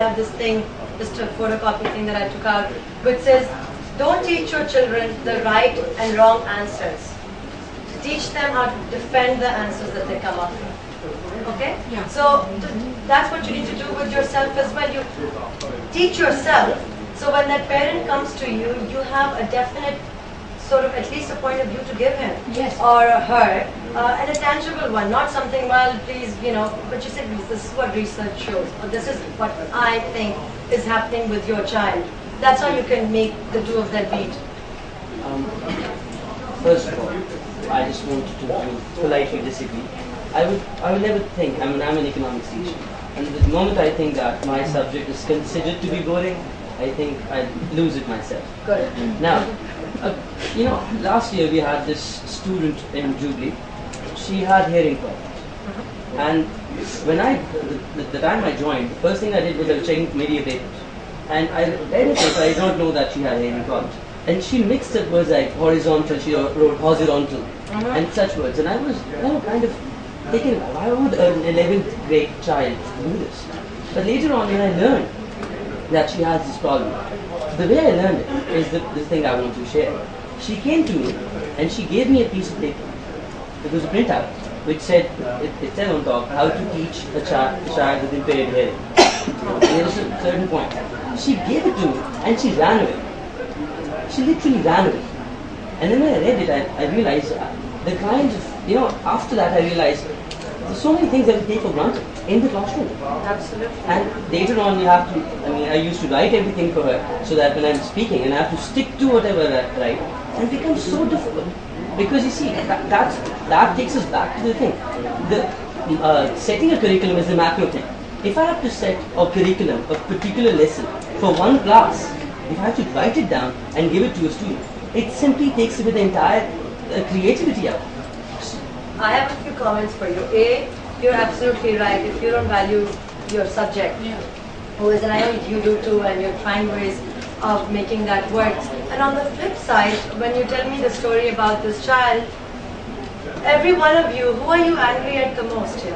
have this thing, just a photocopy thing that I took out, which says, don't teach your children the right and wrong answers. Teach them how to defend the answers that they come up with. Okay? Yeah. So that's what you need to do with yourself as well. You teach yourself, so when that parent comes to you, you have a definite sort of at least a point of view to give him or her, and a tangible one, not something, well, please, but you said this is what research shows, or this is what I think is happening with your child. That's how you can make the two of them meet. First of all, I just wanted to politely disagree. I would never think, I'm an economics teacher, and the moment I think that my subject is considered to be boring, I think I'd lose it myself. Good. Now, last year we had this student in Jubilee. She had hearing problems, and when the time I joined, the first thing I did was I was checking media papers, and I read it, I don't know that she had hearing problems, and she mixed up words like horizontal. She wrote horizontal, and such words, and I was kind of thinking, why would an 11th grade child do this? But later on, when I learned that she has this problem, the way I learned it is the thing I want to share. She came to me and she gave me a piece of paper. It was a printout which said, it said on top, how to teach a child with impaired hearing. There was a certain point. She gave it to me and she ran away. She literally ran away. And then when I read it, I realized the kinds of, after that I realized there's so many things that we take for granted in the classroom. Absolutely. And later on you have to, I used to write everything for her so that when I'm speaking and I have to stick to whatever I write, and it becomes so difficult. Because you see, that takes us back to the thing. Setting a curriculum is a macro thing. If I have to set a curriculum, a particular lesson for one class, if I have to write it down and give it to a student, it simply takes away the entire creativity out. I have a few comments for you. A, you're absolutely right. If you don't value your subject, and I know you do too, and you're trying ways of making that work. And on the flip side, when you tell me the story about this child, every one of you, who are you angry at the most here?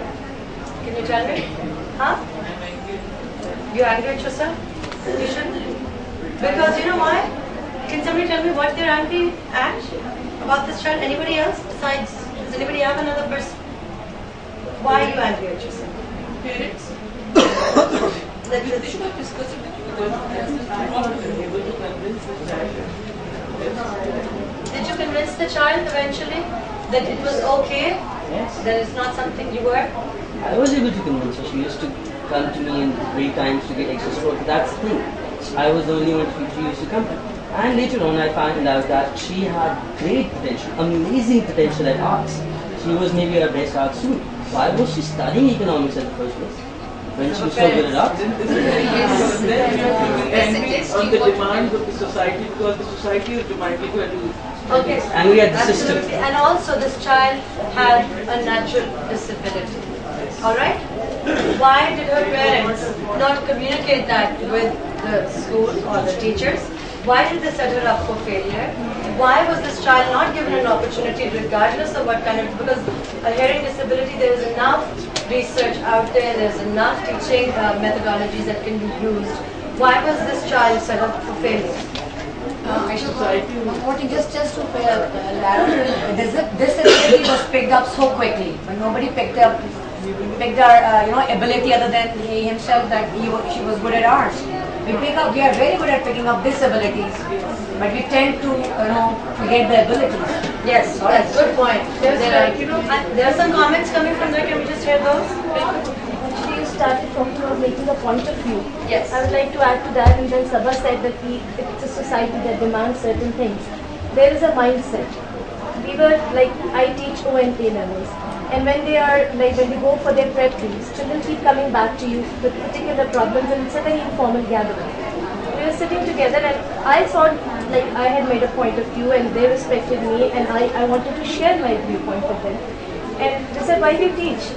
Can you tell me? Huh? You're angry at yourself? You shouldn't. Because you know why? Can somebody tell me what they're angry at about this child? Anybody else besides? Does anybody have another person? Why are you angry at yourself? Parents. They should have discussed it with you. Did you convince the child eventually that it was okay? Yes. That it's not something you were? I was able to convince her. She used to come to me in 3 times to get extra support. That's the thing. I was the only one she used to come to. And later on I found out that she had great potential, amazing potential at arts. She was maybe her best art student. Why was she studying economics in the first place? When she was so good at art? On the demands of the society, because the society is demanding her to. Okay. Angry at the system. Absolutely. And also this child had a natural disability. Alright? Why did her parents not communicate that with the school or the teachers? Why did they set her up for failure? Why was this child not given an opportunity regardless of what kind of, because a hearing disability, there is enough research out there, there's enough teaching methodologies that can be used. Why was this child set up for failure? Just to elaborate, this ability was picked up so quickly, but nobody picked her ability other than he himself, that she was good at arts. We are very good at picking up disabilities, but we tend to forget the abilities. Yes, that's a good point. There are some comments coming from there. Can we just hear those? Actually, you started talking about making a point of view. Yes. I would like to add to that, and then Sabha said that it's a society that demands certain things. There is a mindset. I teach ONA levels. And when they go for their prep days, children keep coming back to you with particular problems, and it's a very informal gathering. We were sitting together, and I thought I had made a point of view, and they respected me, and I wanted to share my viewpoint with them. And they said, why do you teach?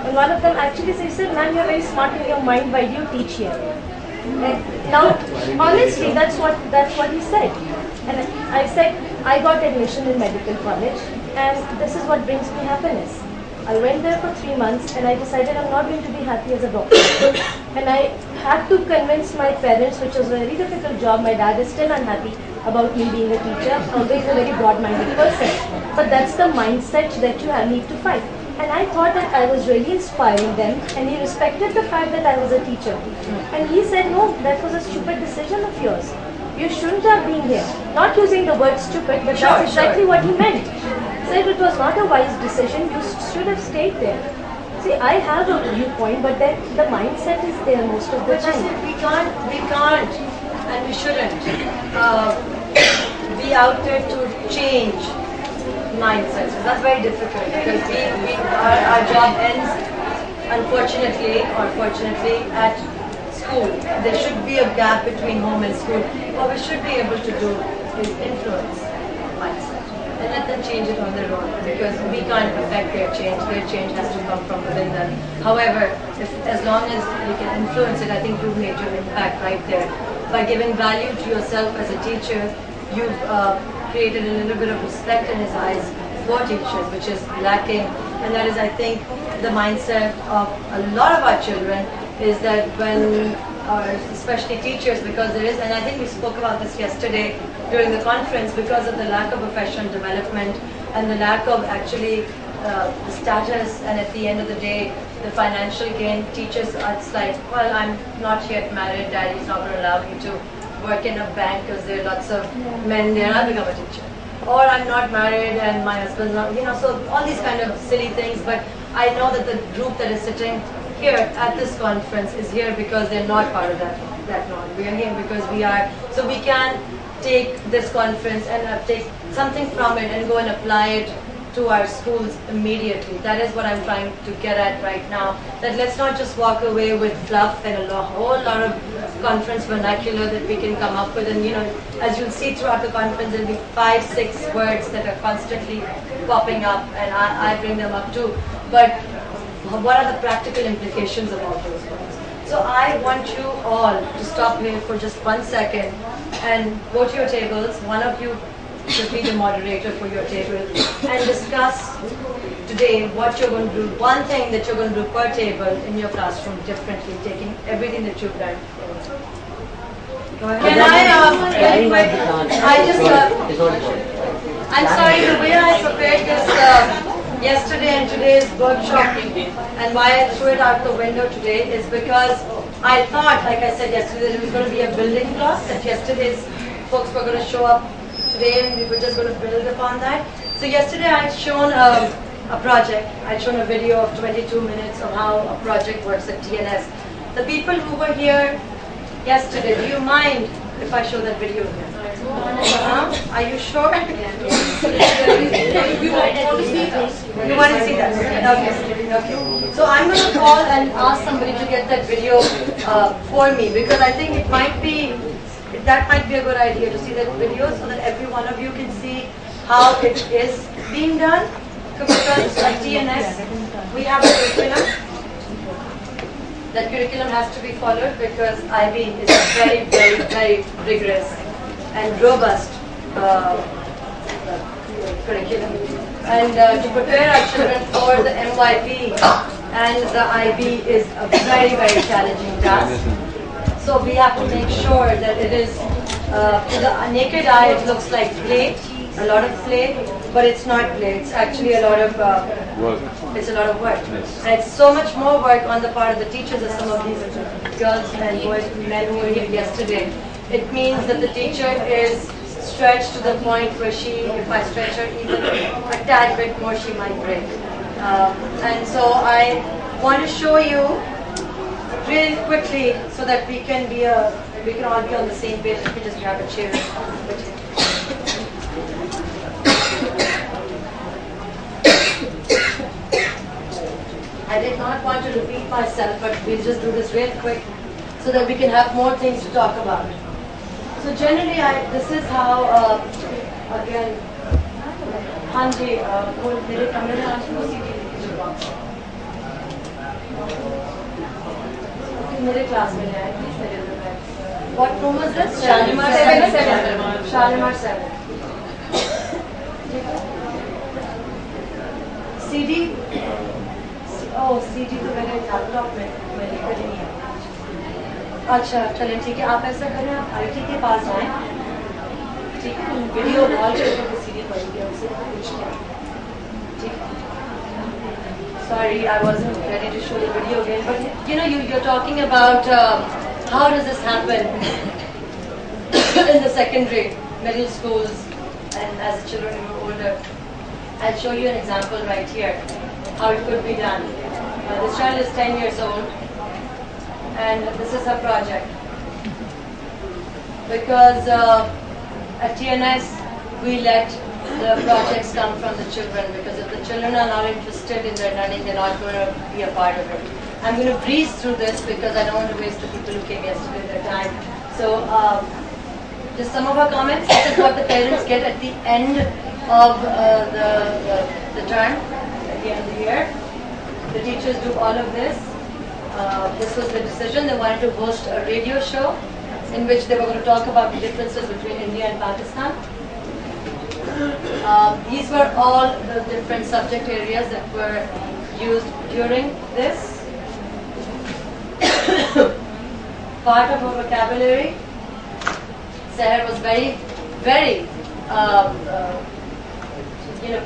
And one of them actually said, ma'am, you're very smart in your mind, why do you teach here? And now, honestly, that's what he said. And I said, I got admission in medical college, and this is what brings me happiness. I went there for 3 months and I decided I'm not going to be happy as a doctor. And I had to convince my parents, which was a very difficult job. My dad is still unhappy about me being a teacher, although he's a very broad-minded person. But that's the mindset that you need to fight. And I thought that I was really inspiring them, and he respected the fact that I was a teacher. And he said, no, that was a stupid decision of yours. You shouldn't have been here. Not using the word stupid, but that's exactly what he meant. He said it was not a wise decision, you should have stayed there. See, I have a viewpoint, but then the mindset is there most of the But you time. see, we can't, and we shouldn't be out there to change mindsets. That's very difficult because our job ends, unfortunately or fortunately, at school. There should be a gap between home and school. What we should be able to do is influence mindset and let them change it on their own, because we can't affect their change. Their change has to come from within them. However, as long as we can influence it, I think you've made your impact right there. By giving value to yourself as a teacher, you've created a little bit of respect in his eyes for teachers, which is lacking. And that is, I think, the mindset of a lot of our children, is that when, especially teachers, because there is, and I think we spoke about this yesterday during the conference, because of the lack of professional development and the lack of actually the status, and at the end of the day, the financial gain, teachers, it's like, well, I'm not yet married, daddy's not going to allow me to work in a bank because there are lots of men there, I'll become a teacher. Or I'm not married and my husband's not, so all these kind of silly things. But I know that the group that is sitting here at this conference is here because they're not part of that norm. We are here because we are, so we can take this conference and take something from it and go and apply it to our schools immediately. That is what I'm trying to get at right now. That let's not just walk away with fluff and a whole lot of conference vernacular that we can come up with. And as you'll see throughout the conference, there'll be 5, 6 words that are constantly popping up, and I bring them up too. But what are the practical implications of all those words? So I want you all to stop here for just 1 second and go to your tables. One of you should be the moderator for your table, and discuss today what you're going to do, one thing that you're going to do per table in your classroom differently, taking everything that you've learned. Go ahead. Can I, very quick, I'm sorry, the way I prepared this yesterday and today's workshop, and why I threw it out the window today, is because I thought, like I said yesterday, that it was going to be a building block, that yesterday's folks were going to show up today and we were just going to build upon that. So yesterday I had shown a project. I had shown a video of 22 minutes of how a project works at TNS. The people who were here yesterday, do you mind if I show that video again? Are you sure? You want to see that? Okay. So I'm going to call and ask somebody to get that video for me, because I think that might be a good idea to see that video, so that every one of you can see how it is being done. Because at TNS, we have a curriculum. That curriculum has to be followed because IB is a very, very, very rigorous and robust curriculum. And to prepare our children for the MYP and the IB is a very, very challenging task. So we have to make sure that it is, to the naked eye it looks like play, a lot of play, but it's not play, it's actually a lot of work. It's a lot of work. And it's so much more work on the part of the teachers as some of these girls and boys and men who were here yesterday. It means that the teacher is stretched to the point where if I stretch her even a tad bit more, she might break. And so I want to show you really quickly so that we can all be on the same page. Let me just grab a chair. I did not want to repeat myself, but we'll just do this real quick so that we can have more things to talk about. So generally, this is how, again, Hanji, मेरे कमरे में आज वो सीटी मेरे class में आया, please मेरे अंदर. What room was this? Shalimar 7. Shalimar 7. CD. Oh, CD तो मेरे लैपटॉप में लेकर नहीं है. अच्छा चलें ठीक है, आप ऐसा करें, आप आईटी के पास आएँ, ठीक है, वीडियो कॉल करके सीधी पड़ेगी हमसे पूछ के, ठीक है. Sorry, I wasn't ready to show the video again, but you know, you're talking about how does this happen in the secondary, middle schools, and as the children grow older. I'll show you an example right here, how it could be done. This child is 10 years old, and this is her project. Because at TNS, we let the projects come from the children, because if the children are not interested in their learning, they're not going to be a part of it. I'm going to breeze through this because I don't want to waste the people who came yesterday their time. So, just some of our comments. This is what the parents get at the end of the term, at the end of the year. The teachers do all of this. This was the decision. They wanted to host a radio show in which they were going to talk about the differences between India and Pakistan. These were all the different subject areas that were used during this. Part of our vocabulary. Seher was very, very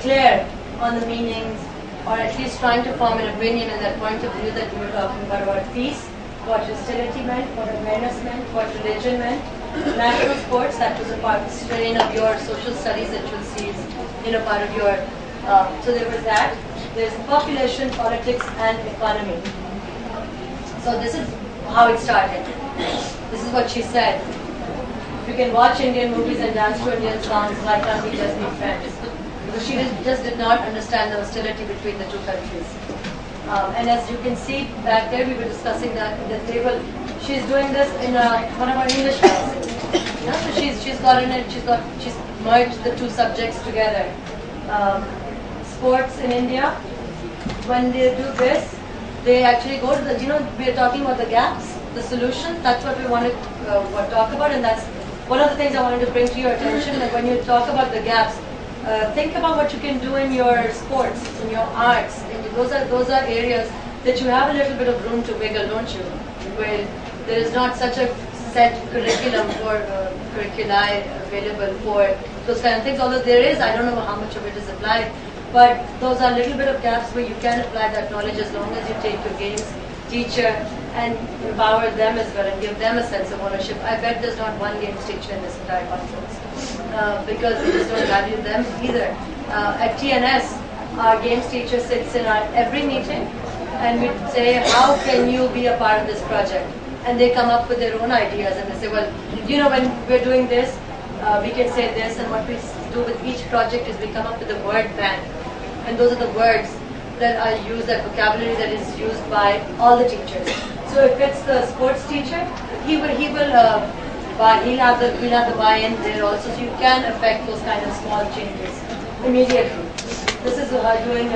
clear on the meanings, or at least trying to form an opinion in that point of view that we were talking about peace, what hostility meant, what awareness meant, what religion meant. National sports, that was a strain of your social studies that you'll see is part of your, so there was that. There's population, politics and economy. So this is how it started. This is what she said. You can watch Indian movies and dance to Indian songs, why can't we just be friends? Because she just did not understand the hostility between the two countries. And as you can see back there, we were discussing that she's doing this in one of our English classes. So she's merged the two subjects together. Sports in India, when they do this, they actually go to the, we are talking about the gaps, the solution, that's what we want to talk about, and that's one of the things I wanted to bring to your attention, that when you talk about the gaps, think about what you can do in your sports, in your arts. Those are areas that you have a little bit of room to wiggle, don't you? Where there is not such a set curriculum for curriculi available for those kind of things. Although there is, I don't know how much of it is applied, but those are a little bit of gaps where you can apply that knowledge as long as you take your games teacher and empower them as well and give them a sense of ownership. I bet there's not one games teacher in this entire conference because we just don't value them either. At TNS, our games teacher sits in our every meeting and we say, how can you be a part of this project? And they come up with their own ideas and they say, well, when we're doing this, we can say this, and what we do with each project is we come up with a word bank. And those are the words that are used, that vocabulary that is used by all the teachers. So if it's the sports teacher, he'll have the buy-in there also, so you can affect those kind of small changes immediately. This is doing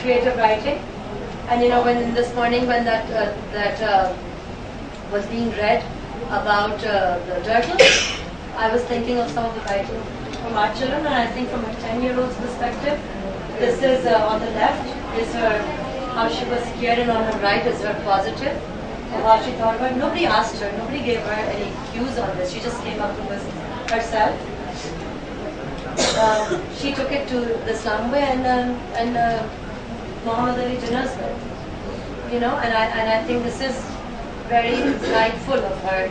creative writing, and when this morning when that was being read about the turtle, I was thinking of some of the writing from our children, and I think from a 10-year-old's perspective, this is on the left is her, how she was scared, and on her right is her positive, and how she thought about it. Nobody asked her, nobody gave her any cues on this, she just came up with this herself. She took it to the Islam way and Muhammad Ali Jinnah's way, and I think this is very insightful of her